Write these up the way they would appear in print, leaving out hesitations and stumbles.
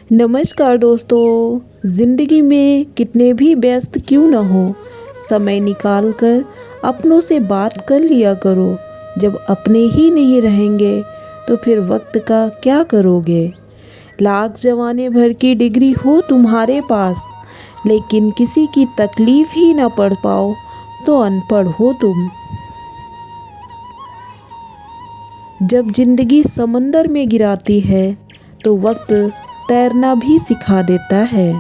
नमस्कार दोस्तों। ज़िंदगी में कितने भी व्यस्त क्यों ना हो, समय निकाल कर अपनों से बात कर लिया करो। जब अपने ही नहीं रहेंगे तो फिर वक्त का क्या करोगे। लाख ज़माने भर की डिग्री हो तुम्हारे पास, लेकिन किसी की तकलीफ़ ही ना पढ़ पाओ तो अनपढ़ हो तुम। जब ज़िंदगी समंदर में गिराती है तो वक्त तैरना भी सिखा देता है।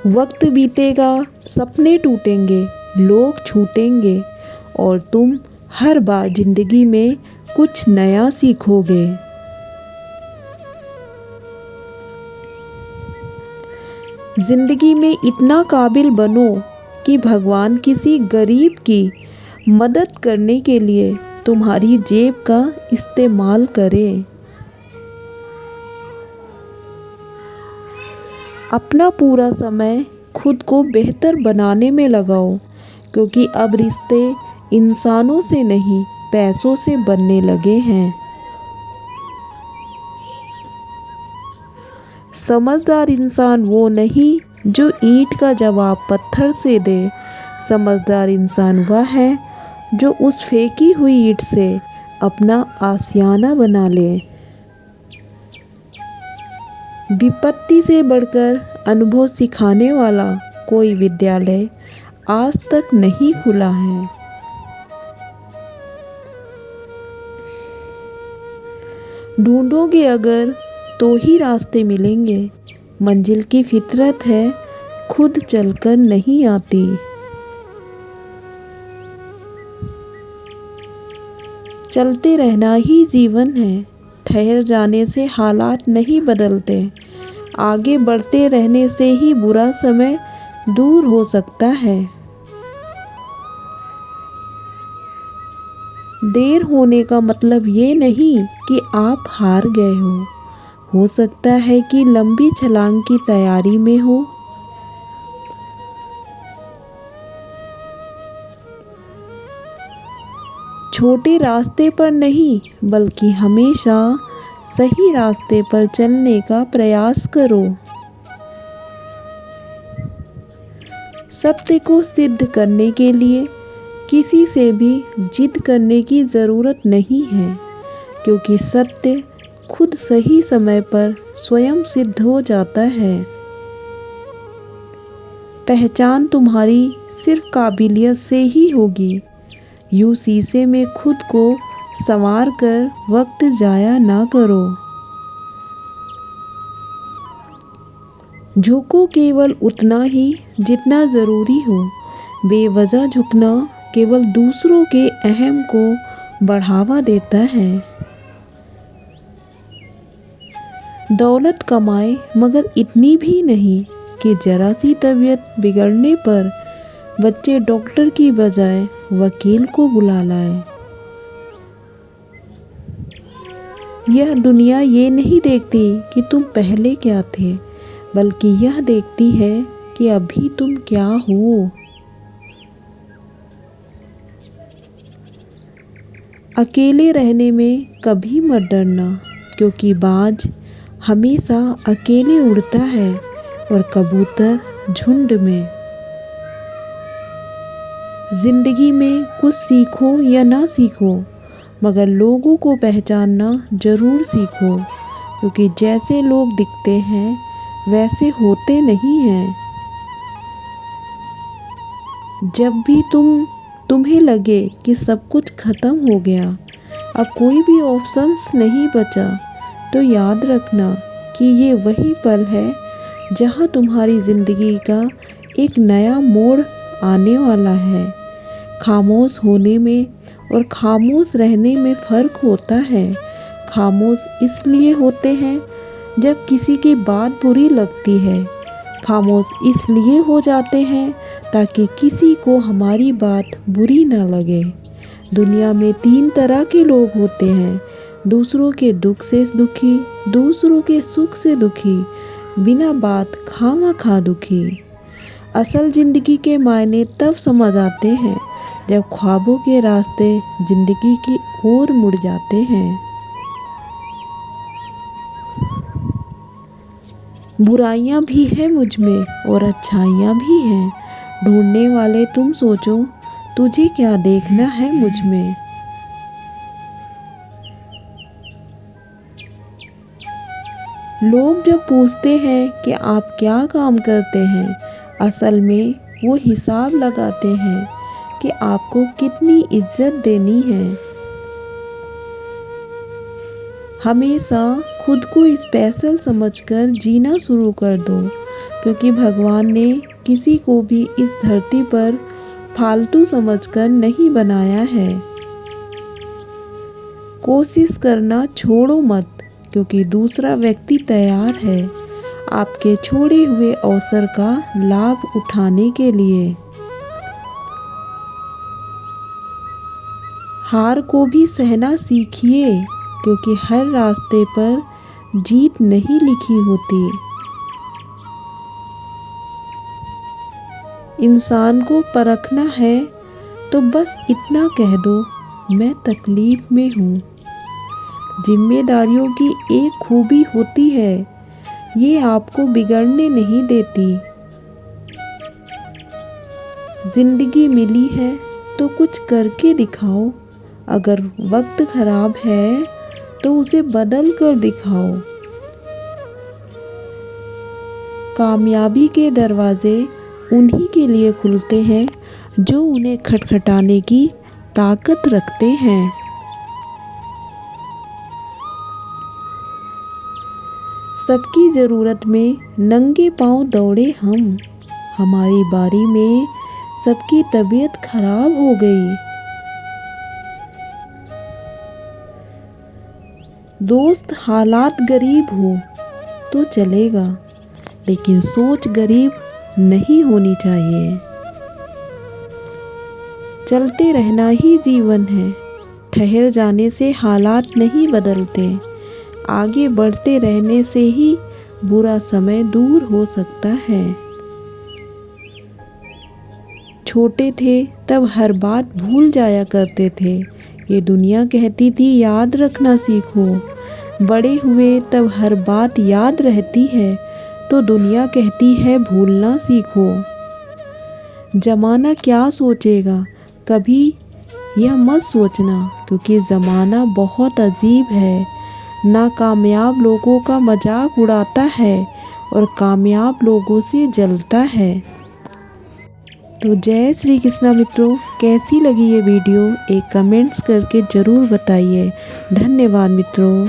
वक्त बीतेगा, सपने टूटेंगे, लोग छूटेंगे और तुम हर बार ज़िंदगी में कुछ नया सीखोगे। ज़िंदगी में इतना काबिल बनो कि भगवान किसी गरीब की मदद करने के लिए तुम्हारी जेब का इस्तेमाल करे। अपना पूरा समय खुद को बेहतर बनाने में लगाओ, क्योंकि अब रिश्ते इंसानों से नहीं पैसों से बनने लगे हैं। समझदार इंसान वो नहीं जो ईंट का जवाब पत्थर से दे। समझदार इंसान वह है जो उस फेंकी हुई ईंट से अपना आशियाना बना ले। विपत्ति से बढ़कर अनुभव सिखाने वाला कोई विद्यालय आज तक नहीं खुला है। ढूंढोगे अगर तो ही रास्ते मिलेंगे। मंजिल की फितरत है, खुद चलकर नहीं आती। चलते रहना ही जीवन है, ठहर जाने से हालात नहीं बदलते। आगे बढ़ते रहने से ही बुरा समय दूर हो सकता है। देर होने का मतलब ये नहीं कि आप हार गए हो सकता है कि लंबी छलांग की तैयारी में हो। छोटे रास्ते पर नहीं, बल्कि हमेशा सही रास्ते पर चलने का प्रयास करो। सत्य को सिद्ध करने के लिए किसी से भी जिद करने की ज़रूरत नहीं है, क्योंकि सत्य खुद सही समय पर स्वयं सिद्ध हो जाता है। पहचान तुम्हारी सिर्फ काबिलियत से ही होगी। यूँ शीशे में खुद को संवार कर वक्त जाया ना करो। झुको केवल उतना ही जितना ज़रूरी हो। बेवजह झुकना केवल दूसरों के अहम को बढ़ावा देता है। दौलत कमाए, मगर इतनी भी नहीं कि जरा सी तबीयत बिगड़ने पर बच्चे डॉक्टर की बजाय वकील को बुला लाए। यह दुनिया ये नहीं देखती कि तुम पहले क्या थे, बल्कि यह देखती है कि अभी तुम क्या हो। अकेले रहने में कभी मत डरना, क्योंकि बाज हमेशा अकेले उड़ता है और कबूतर झुंड में। जिंदगी में कुछ सीखो या ना सीखो, मगर लोगों को पहचानना ज़रूर सीखो, क्योंकि जैसे लोग दिखते हैं वैसे होते नहीं हैं। जब भी तुम्हें लगे कि सब कुछ ख़त्म हो गया, अब कोई भी ऑप्शंस नहीं बचा, तो याद रखना कि ये वही पल है जहाँ तुम्हारी ज़िंदगी का एक नया मोड़ आने वाला है। खामोश होने में और खामोश रहने में फ़र्क होता है। खामोश इसलिए होते हैं जब किसी की बात बुरी लगती है। खामोश इसलिए हो जाते हैं ताकि किसी को हमारी बात बुरी ना लगे। दुनिया में 3 तरह के लोग होते हैं: दूसरों के दुख से दुखी, दूसरों के सुख से दुखी, बिना बात खामखा दुखी। असल ज़िंदगी के मायने तब समझ आते हैं जब ख्वाबों के रास्ते ज़िंदगी की ओर मुड़ जाते हैं। बुराइयां भी हैं मुझ में और अच्छाइयां भी हैं। ढूंढने वाले तुम सोचो, तुझे क्या देखना है मुझ में। लोग जब पूछते हैं कि आप क्या काम करते हैं, असल में वो हिसाब लगाते हैं कि आपको कितनी इज्जत देनी है। हमेशा खुद को स्पेशल समझकर जीना शुरू कर दो, क्योंकि भगवान ने किसी को भी इस धरती पर फालतू समझकर नहीं बनाया है। कोशिश करना छोड़ो मत, क्योंकि दूसरा व्यक्ति तैयार है आपके छोड़े हुए अवसर का लाभ उठाने के लिए। हार को भी सहना सीखिए, क्योंकि हर रास्ते पर जीत नहीं लिखी होती। इंसान को परखना है तो बस इतना कह दो, मैं तकलीफ में हूँ। जिम्मेदारियों की एक खूबी होती है, ये आपको बिगड़ने नहीं देती। जिंदगी मिली है तो कुछ करके दिखाओ। अगर वक्त खराब है तो उसे बदल कर दिखाओ। कामयाबी के दरवाजे उन्हीं के लिए खुलते हैं जो उन्हें खटखटाने की ताकत रखते हैं। सबकी ज़रूरत में नंगे पांव दौड़े हम, हमारी बारी में सबकी तबीयत खराब हो गई। दोस्त हालात गरीब हो तो चलेगा, लेकिन सोच गरीब नहीं होनी चाहिए। चलते रहना ही जीवन है, ठहर जाने से हालात नहीं बदलते। आगे बढ़ते रहने से ही बुरा समय दूर हो सकता है। छोटे थे तब हर बात भूल जाया करते थे, ये दुनिया कहती थी याद रखना सीखो। बड़े हुए तब हर बात याद रहती है, तो दुनिया कहती है भूलना सीखो। ज़माना क्या सोचेगा कभी यह मत सोचना, क्योंकि ज़माना बहुत अजीब है। नाकामयाब लोगों का मजाक उड़ाता है और कामयाब लोगों से जलता है। तो जय श्री कृष्णा मित्रों, कैसी लगी ये वीडियो एक कमेंट्स करके ज़रूर बताइए। धन्यवाद मित्रों।